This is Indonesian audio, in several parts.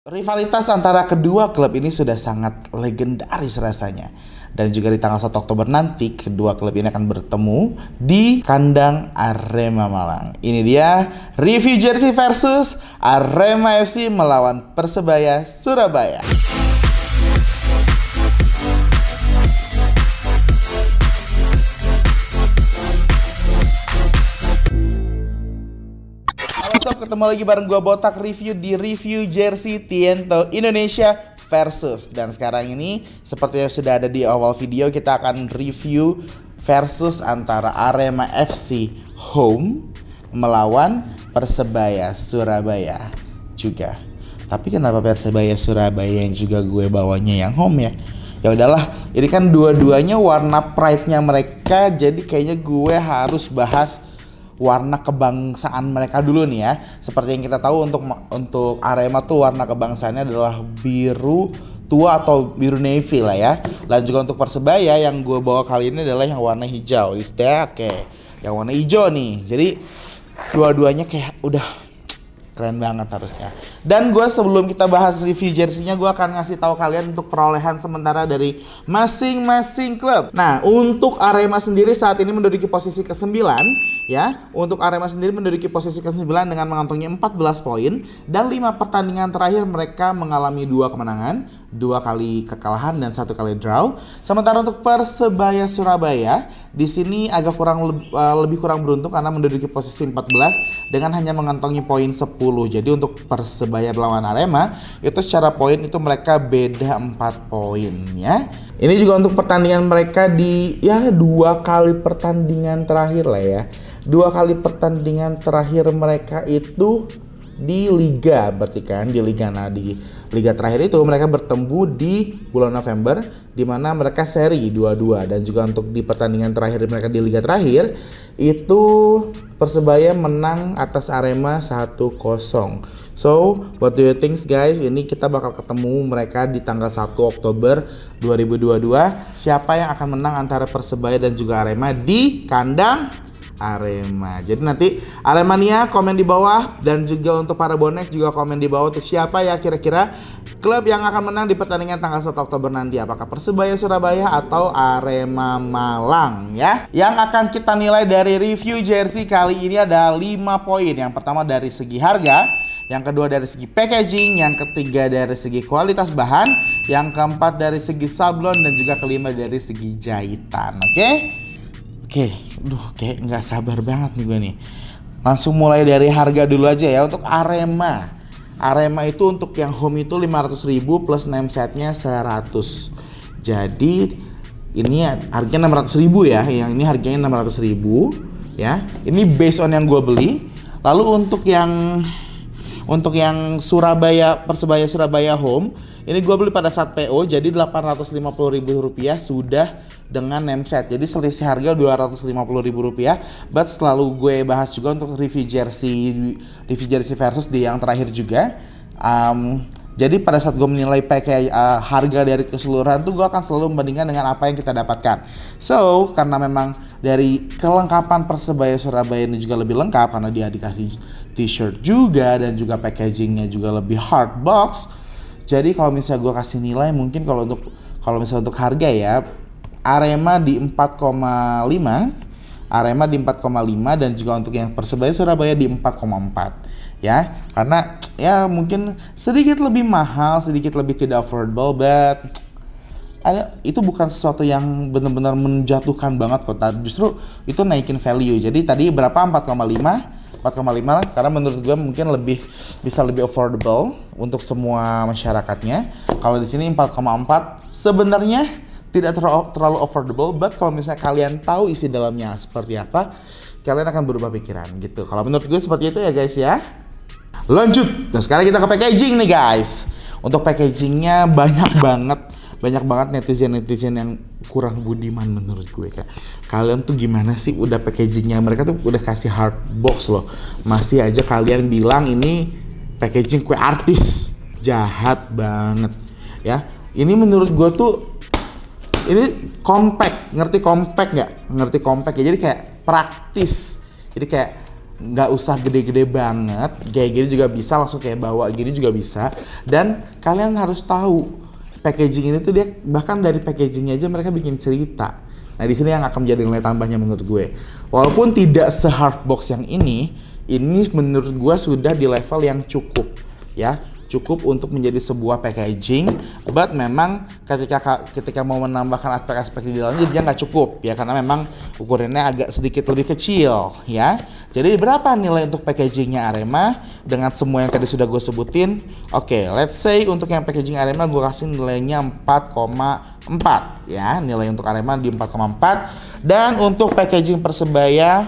Rivalitas antara kedua klub ini sudah sangat legendaris rasanya. Dan juga di tanggal 1 Oktober nanti, kedua klub ini akan bertemu di kandang Arema Malang. Ini dia review jersey versus Arema FC melawan Persebaya Surabaya. Ketemu lagi bareng gua Botak review di review jersey Tiento Indonesia versus. Dan sekarang ini seperti yang sudah ada di awal video, kita akan review versus antara Arema FC home melawan Persebaya Surabaya juga. Tapi kenapa Persebaya Surabaya yang juga gue bawanya yang home ya? Ya udahlah, ini kan dua-duanya warna pride-nya mereka, jadi kayaknya gue harus bahas warna kebangsaan mereka dulu nih ya. Seperti yang kita tahu untuk Arema tuh warna kebangsaannya adalah biru tua atau biru navy lah ya. Dan juga untuk Persebaya yang gue bawa kali ini adalah yang warna hijau. Oke, yang warna hijau nih. Jadi dua-duanya kayak udah keren banget harusnya. Dan gue sebelum kita bahas review jersey-nya, gue akan ngasih tahu kalian untuk perolehan sementara dari masing-masing klub. Nah, untuk Arema sendiri saat ini menduduki posisi ke-9 ya. Untuk Arema sendiri menduduki posisi ke-9 dengan mengantongi 14 poin dan 5 pertandingan terakhir mereka mengalami 2 kemenangan, 2 kali kekalahan dan 1 kali draw. Sementara untuk Persebaya Surabaya di sini agak lebih kurang beruntung karena menduduki posisi 14 dengan hanya mengantongi poin 10. Jadi untuk Persebaya melawan Arema itu secara poin itu mereka beda 4 poin ya. Ini juga untuk pertandingan mereka di ya 2 kali pertandingan terakhir lah ya. 2 kali pertandingan terakhir mereka itu di Liga, berarti kan di Liga. Nah, di Liga terakhir itu mereka bertemu di bulan November, di mana mereka seri 2-2. Dan juga untuk di pertandingan terakhir mereka di Liga terakhir itu Persebaya menang atas Arema 1-0. So, what do you think guys? Ini kita bakal ketemu mereka di tanggal 1 Oktober 2022. Siapa yang akan menang antara Persebaya dan juga Arema di kandang Arema. Jadi nanti Aremania komen di bawah, dan juga untuk para bonek juga komen di bawah tuh siapa ya kira-kira klub yang akan menang di pertandingan tanggal 1 Oktober nanti. Apakah Persebaya Surabaya atau Arema Malang ya. Yang akan kita nilai dari review jersey kali ini ada 5 poin. Yang pertama dari segi harga, yang kedua dari segi packaging, yang ketiga dari segi kualitas bahan, yang keempat dari segi sablon, dan juga kelima dari segi jahitan. Oke, kayak nggak sabar banget nih gue nih. Langsung mulai dari harga dulu aja ya. Untuk Arema itu untuk yang home itu 500.000 plus name setnya 100. Jadi ini harganya 600.000 ya. Yang ini harganya 600.000 ya. Ini based on yang gue beli. Lalu untuk yang Persebaya Surabaya home, ini gue beli pada saat PO, jadi Rp850.000 sudah dengan name set. Jadi selisih harga Rp250.000. But selalu gue bahas juga untuk review jersey versus di yang terakhir juga. Jadi pada saat gue menilai harga dari keseluruhan tuh gue akan selalu membandingkan dengan apa yang kita dapatkan. So, karena memang dari kelengkapan Persebaya Surabaya ini juga lebih lengkap karena dia dikasih t-shirt juga dan juga packagingnya juga lebih hard box. Jadi kalau misalnya gue kasih nilai, mungkin kalau misalnya untuk harga ya, Arema di 4,5, dan juga untuk yang Persebaya Surabaya di 4,4 ya. Karena ya mungkin sedikit lebih mahal, sedikit lebih tidak affordable, but itu bukan sesuatu yang benar-benar menjatuhkan banget kok. Justru itu naikin value. Jadi tadi berapa? 4,5 lah, karena menurut gue mungkin bisa lebih affordable untuk semua masyarakatnya. Kalau di sini 4,4 sebenarnya tidak terlalu affordable, but kalau misalnya kalian tahu isi dalamnya seperti apa, kalian akan berubah pikiran gitu. Kalau menurut gue seperti itu ya guys ya. Lanjut. Nah, sekarang kita ke packaging nih guys. Untuk packagingnya banyak banget netizen yang kurang budiman menurut gue. Kayak kalian tuh gimana sih, udah packagingnya mereka tuh udah kasih hard box loh, masih aja kalian bilang ini packaging kue artis. Jahat banget ya. Ini menurut gue tuh ini compact. Ngerti compact nggak? Ngerti compact ya. Jadi kayak praktis. Jadi kayak nggak usah gede-gede banget, kayak gini juga bisa, langsung kayak bawa gini juga bisa. Dan kalian harus tahu packaging ini tuh dia bahkan dari packagingnya aja mereka bikin cerita. Nah di sini yang akan menjadi nilai tambahnya menurut gue. Walaupun tidak se-hard box yang ini menurut gue sudah di level yang cukup ya. Cukup untuk menjadi sebuah packaging, but memang ketika mau menambahkan aspek-aspek di dalamnya dia nggak cukup ya, karena memang ukurannya agak sedikit lebih kecil ya. Jadi berapa nilai untuk packagingnya Arema dengan semua yang tadi sudah gue sebutin? Oke, let's say untuk yang packaging Arema gue kasih nilainya 4,4 ya, nilai untuk Arema di 4,4. Dan untuk packaging Persebaya,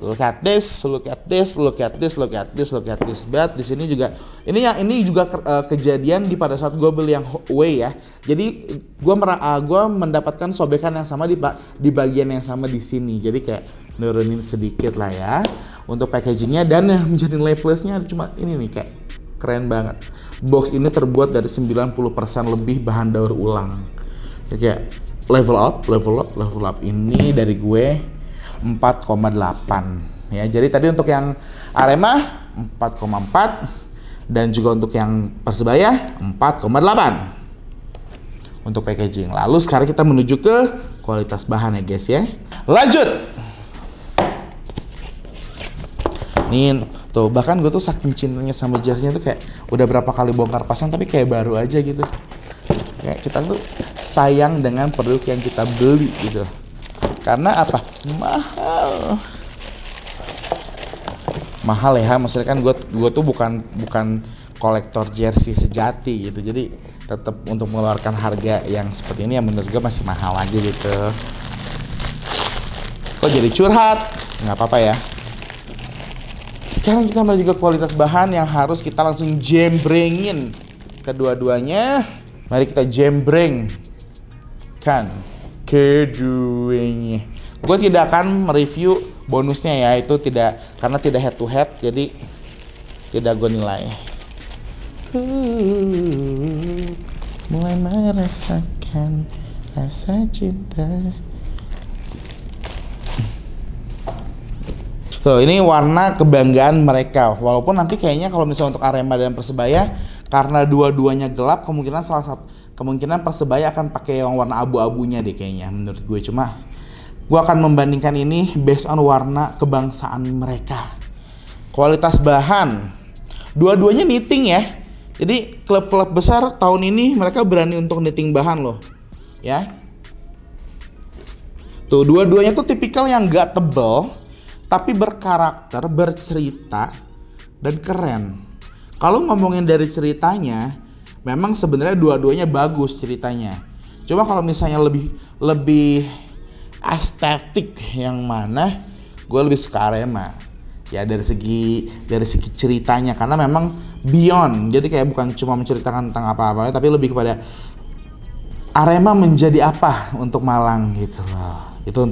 look at this, look at this, look at this, look at this, look at this. But di sini juga ini juga kejadian di pada saat gue beli yang away ya. Jadi gue mendapatkan sobekan yang sama di bagian yang sama di sini. Jadi kayak nurunin sedikit lah ya untuk packagingnya. Dan yang menjadi nilai plusnya cuma ini nih, kayak keren banget. Box ini terbuat dari 90% lebih bahan daur ulang. Kayak level up ini dari gue 4,8 ya. Jadi tadi untuk yang Arema 4,4 dan juga untuk yang Persebaya 4,8 untuk packaging. Lalu sekarang kita menuju ke kualitas bahan ya guys ya. Lanjut. Nih tuh, bahkan gue tuh saking cintanya sama jersey-nya tuh kayak udah berapa kali bongkar pasang tapi kayak baru aja gitu. Kayak kita tuh sayang dengan produk yang kita beli gitu. Karena apa? Mahal ya, maksudnya kan gue tuh bukan kolektor jersey sejati gitu. Jadi tetap untuk mengeluarkan harga yang seperti ini ya menurut gue masih mahal aja gitu. Kok jadi curhat? Nggak apa-apa ya. Sekarang kita menuju ke kualitas bahan yang harus kita langsung jembrengin kedua-duanya. Mari kita jembreng kan keduanya. Gue tidak akan mereview bonusnya ya, itu tidak, karena tidak head to head, jadi tidak gue nilai. Mulai merasakan rasa cinta. So, ini warna kebanggaan mereka. Walaupun nanti kayaknya kalau misalnya untuk Arema dan Persebaya, karena dua-duanya gelap, kemungkinan Persebaya akan pakai yang warna abu-abunya deh kayaknya menurut gue. Cuma gue akan membandingkan ini based on warna kebangsaan mereka. Kualitas bahan, dua-duanya knitting ya. Jadi klub-klub besar tahun ini mereka berani untuk knitting bahan loh ya. Tuh dua-duanya tuh tipikal yang gak tebel tapi berkarakter, bercerita, dan keren. Kalau ngomongin dari ceritanya, memang sebenarnya dua-duanya bagus ceritanya. Cuma kalau misalnya lebih estetik yang mana, gue lebih suka Arema. Ya dari segi ceritanya, karena memang beyond. Jadi kayak bukan cuma menceritakan tentang apa-apa, tapi lebih kepada Arema menjadi apa untuk Malang gitu loh. Itu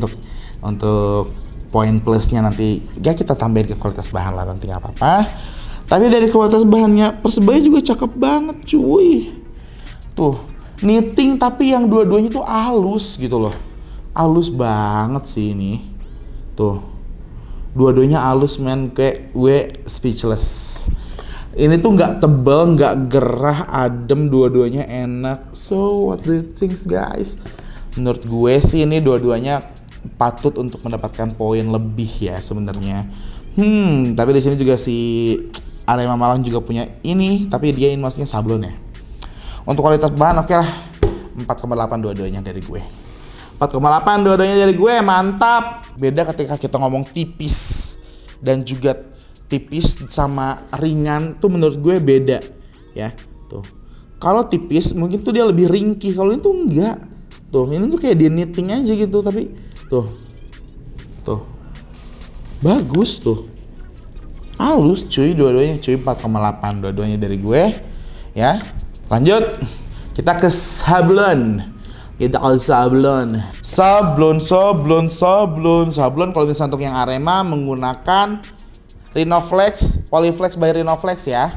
untuk poin plusnya nanti ya kita tambahin ke kualitas bahan lah, nanti nggak apa-apa. Tapi dari kualitas bahannya Persebaya juga cakep banget cuy. Tuh knitting tapi yang dua-duanya tuh halus gitu loh. Halus banget sih ini. Tuh dua-duanya halus men, kayak gue speechless. Ini tuh nggak tebel, nggak gerah, adem, dua-duanya enak. So what do you think guys? Menurut gue sih ini dua-duanya patut untuk mendapatkan poin lebih ya sebenarnya. Tapi di sini juga si Arema Malang juga punya ini, tapi dia ini maksudnya sablon ya. Untuk kualitas bahan oke lah, 4,8 dua-duanya dari gue. 4,8 dua-duanya dari gue, mantap. Beda ketika kita ngomong tipis dan juga tipis sama ringan tuh menurut gue beda ya. Tuh. Kalau tipis mungkin tuh dia lebih ringkih, kalau ini tuh enggak. Tuh, ini tuh kayak dia knitting aja gitu, tapi tuh bagus tuh, halus cuy dua-duanya cuy. 4,8 dua-duanya dari gue ya. Lanjut kita ke sablon. Sablon kalau misalnya untuk yang Arema menggunakan Rhinoflex, Polyflex by Rhinoflex ya.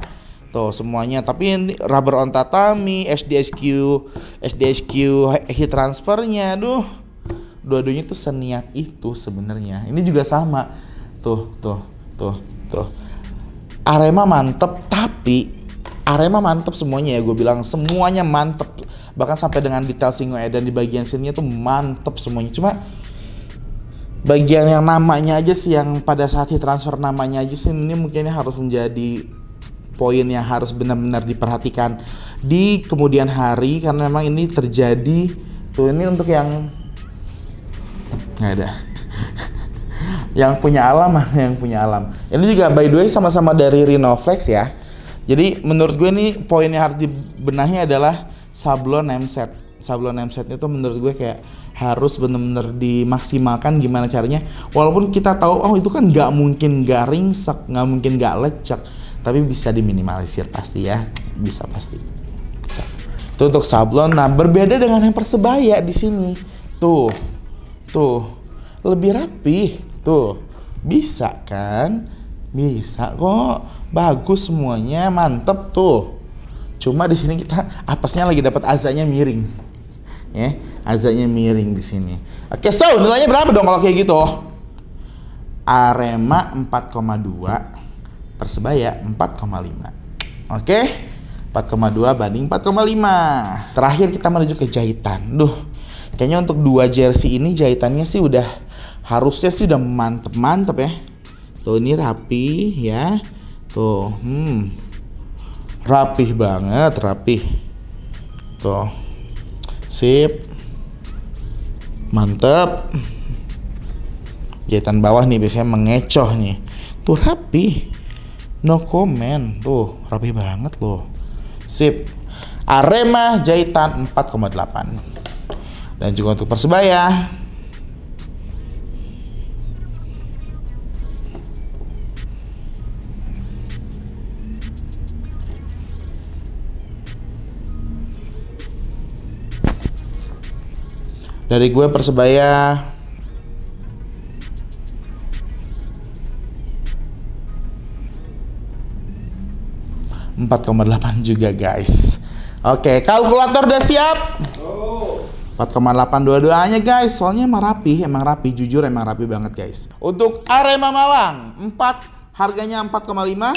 Tuh semuanya, tapi ini rubber on tatami, SDHQ heat transfernya, dua-duanya tuh seniat itu sebenarnya. Ini juga sama. Tuh. Tuh. Arema mantep, tapi Arema mantep semuanya ya, gue bilang semuanya mantep. Bahkan sampai dengan detail Singo Edan di bagian sininya tuh mantep semuanya. Cuma bagian yang namanya aja sih, yang pada saat transfer namanya aja sih, ini mungkinnya harus menjadi poin yang harus benar-benar diperhatikan di kemudian hari, karena memang ini terjadi tuh. Ini untuk yang nggak ada yang punya alam, yang punya alam. Ini juga by the way sama-sama dari Rhinoflex ya. Jadi menurut gue ini poin yang harus dibenahi adalah sablon nameset. Sablon namesetnya itu menurut gue kayak harus bener-bener dimaksimalkan gimana caranya. Walaupun kita tahu itu kan nggak mungkin nggak ringsek, nggak mungkin nggak lecek, tapi bisa diminimalisir pasti ya, bisa pasti. Bisa. Itu untuk sablon. Nah berbeda dengan yang Persebaya di sini. Tuh lebih rapi. Tuh bisa kan? Bisa kok, bagus semuanya, mantep tuh. Cuma di sini kita apesnya lagi dapat azanya miring, ya, azanya miring di sini. Oke, so nilainya berapa dong kalau kayak gitu? Arema 4,2, Persebaya 4,5. Oke, 4,2 banding 4,5. Terakhir kita menuju ke jahitan. Kayaknya untuk dua jersey ini jahitannya sih harusnya sih udah mantep ya. Tuh ini rapi ya. Tuh, rapih banget, rapih. Tuh, sip, mantep. Jahitan bawah nih biasanya mengecoh nih. Tuh rapi, no comment. Tuh rapi banget loh. Sip. Arema jahitan 4,8. Dan juga untuk Persebaya dari gue Persebaya 4,8 juga guys. Oke, kalkulator udah siap? 4,8 dua-duanya guys. Soalnya emang rapi, jujur emang rapi banget guys. Untuk Arema Malang 4, harganya 4,5,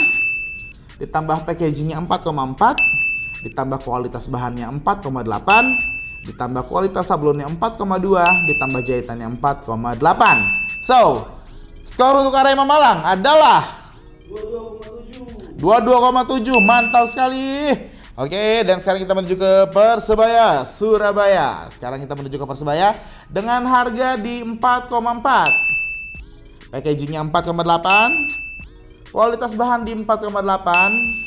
ditambah packagingnya 4,4, ditambah kualitas bahannya 4,8, ditambah kualitas sablonnya 4,2, ditambah jahitannya 4,8. So, skor untuk Arema Malang adalah 22,7. Mantap sekali. Oke, dan sekarang kita menuju ke Persebaya Surabaya. Sekarang kita menuju ke Persebaya dengan harga di 4,4. Packagingnya 4,8. Kualitas bahan di 4,8.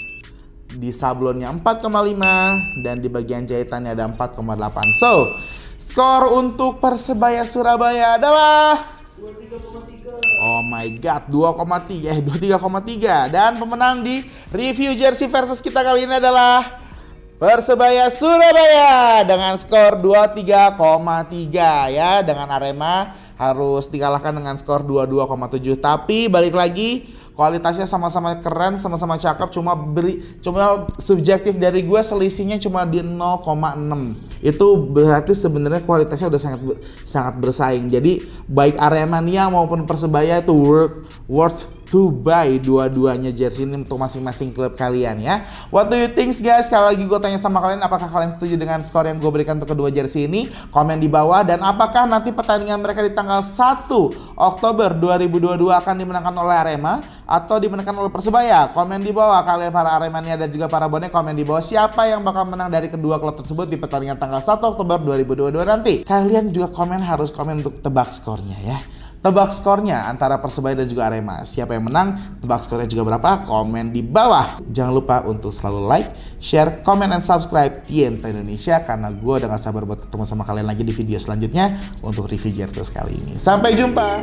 Di sablonnya 4,5 dan di bagian jahitannya ada 4,8. So, skor untuk Persebaya Surabaya adalah 23,3. Oh my god, 23,3. Dan pemenang di review jersey versus kita kali ini adalah Persebaya Surabaya dengan skor 23,3 ya. Dengan Arema harus dikalahkan dengan skor 22,7. Tapi balik lagi, kualitasnya sama-sama keren, sama-sama cakep, cuma subjektif dari gue selisihnya cuma di 0,6. Itu berarti sebenarnya kualitasnya udah sangat bersaing. Jadi baik Aremania maupun Persebaya itu worth to buy dua-duanya jersey ini untuk masing-masing klub kalian ya. What do you think guys? Sekali lagi gue tanya sama kalian, apakah kalian setuju dengan skor yang gue berikan untuk kedua jersey ini? Komen di bawah. Dan apakah nanti pertandingan mereka di tanggal 1 Oktober 2022 akan dimenangkan oleh Arema atau dimenangkan oleh Persebaya? Komen di bawah kalian para Aremania dan juga para bonek. Komen di bawah siapa yang bakal menang dari kedua klub tersebut di pertandingan tanggal 1 Oktober 2022 nanti. Kalian juga harus komen untuk tebak skornya ya. Tebak skornya antara Persebaya dan juga Arema. Siapa yang menang, tebak skornya juga berapa, komen di bawah. Jangan lupa untuk selalu like, share, comment, and subscribe Tienta Indonesia. Karena gue udah gak sabar buat ketemu sama kalian lagi di video selanjutnya untuk review jersey kali ini. Sampai jumpa.